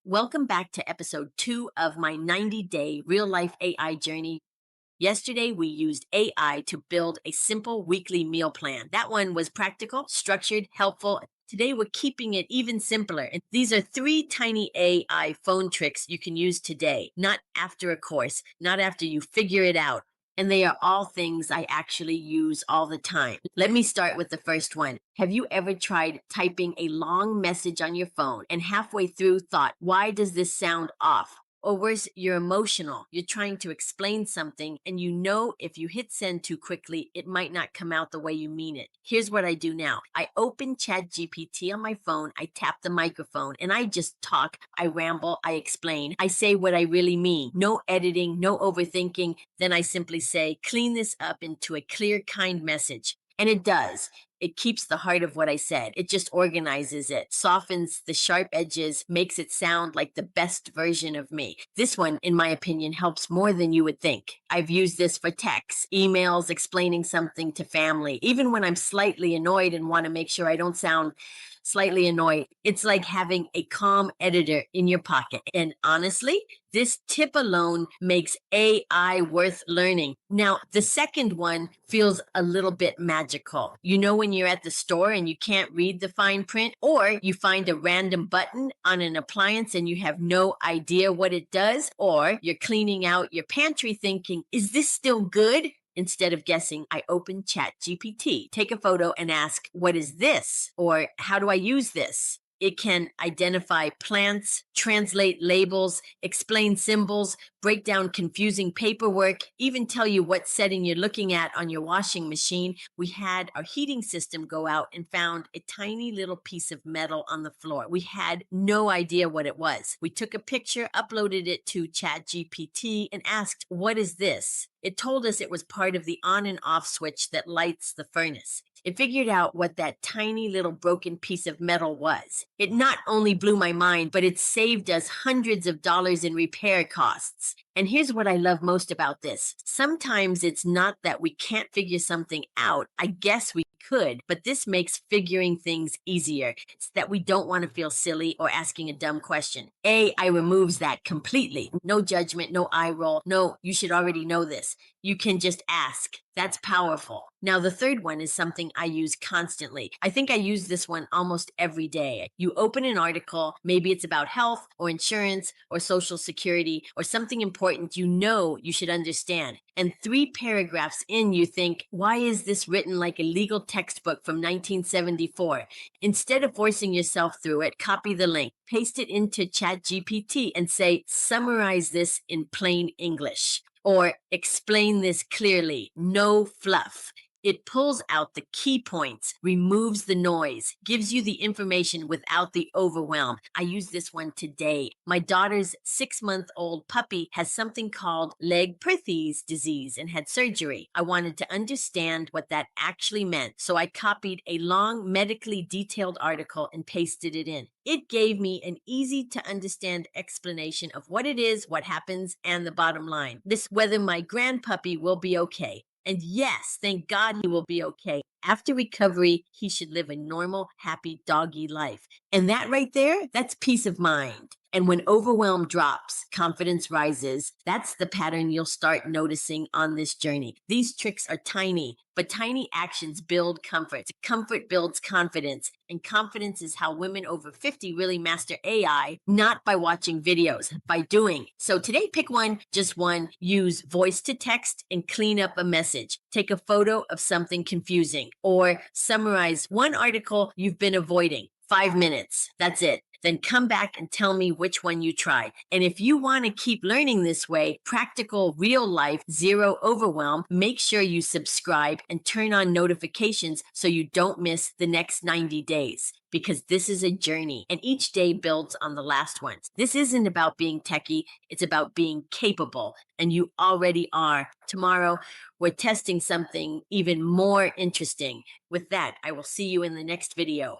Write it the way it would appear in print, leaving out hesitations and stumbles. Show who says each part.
Speaker 1: Welcome back to episode 2 of my 90-day real-life AI journey. Yesterday, we used AI to build a simple weekly meal plan. That one was practical, structured, helpful. Today, we're keeping it even simpler. And these are 3 tiny AI phone tricks you can use today, not after a course, not after you figure it out. And they are all things I actually use all the time. Let me start with the first one. Have you ever tried typing a long message on your phone and halfway through thought, why does this sound off? Or worse, you're emotional. You're trying to explain something, and you know if you hit send too quickly, it might not come out the way you mean it. Here's what I do now. I open ChatGPT on my phone, I tap the microphone, and I just talk. I ramble, I explain, I say what I really mean. No editing, no overthinking. Then I simply say, clean this up into a clear, kind message. And it does. It keeps the heart of what I said. It just organizes it, softens the sharp edges, makes it sound like the best version of me. This one, in my opinion, helps more than you would think. I've used this for texts, emails, explaining something to family, even when I'm slightly annoyed and want to make sure I don't sound slightly annoyed. It's like having a calm editor in your pocket. And honestly, this tip alone makes AI worth learning. Now, the second one feels a little bit magical. You know, when you're at the store and you can't read the fine print, or you find a random button on an appliance and you have no idea what it does, or you're cleaning out your pantry thinking, is this still good? Instead of guessing, I open ChatGPT, take a photo and ask, what is this? Or how do I use this? It can identify plants, translate labels, explain symbols, break down confusing paperwork, even tell you what setting you're looking at on your washing machine. We had our heating system go out and found a tiny little piece of metal on the floor. We had no idea what it was. We took a picture, uploaded it to ChatGPT, and asked, what is this? It told us it was part of the on and off switch that lights the furnace. It figured out what that tiny little broken piece of metal was. It not only blew my mind, but it saved us hundreds of dollars in repair costs. And here's what I love most about this. Sometimes it's not that we can't figure something out. I guess we could, but this makes figuring things easier. It's that we don't want to feel silly or asking a dumb question. AI removes that completely. No judgment, no eye roll. No, you should already know this. You can just ask. That's powerful. Now, the third one is something I use constantly. I think I use this one almost every day. You open an article, maybe it's about health or insurance or social security or something important you know you should understand. And 3 paragraphs in, you think, why is this written like a legal textbook from 1974? Instead of forcing yourself through it, copy the link, paste it into ChatGPT and say, summarize this in plain English. Or explain this clearly, no fluff. It pulls out the key points, removes the noise, gives you the information without the overwhelm. I use this one today. My daughter's 6-month-old puppy has something called Legg-Perthes disease and had surgery. I wanted to understand what that actually meant, so I copied a long medically detailed article and pasted it in. It gave me an easy to understand explanation of what it is, what happens, and the bottom line. This whether my grandpuppy will be okay. And yes, thank God he will be okay. After recovery, he should live a normal, happy, doggy life. And that right there, that's peace of mind. And when overwhelm drops, confidence rises. That's the pattern you'll start noticing on this journey. These tricks are tiny, but tiny actions build comfort. Comfort builds confidence. And confidence is how women over 50 really master AI, not by watching videos, by doing. So today, pick one, just one. Use voice to text and clean up a message. Take a photo of something confusing or summarize one article you've been avoiding. 5 minutes. That's it. Then come back and tell me which one you tried. And if you want to keep learning this way, practical, real life, zero overwhelm, make sure you subscribe and turn on notifications so you don't miss the next 90 days. Because this is a journey and each day builds on the last ones. This isn't about being techie. It's about being capable. And you already are. Tomorrow, we're testing something even more interesting. With that, I will see you in the next video.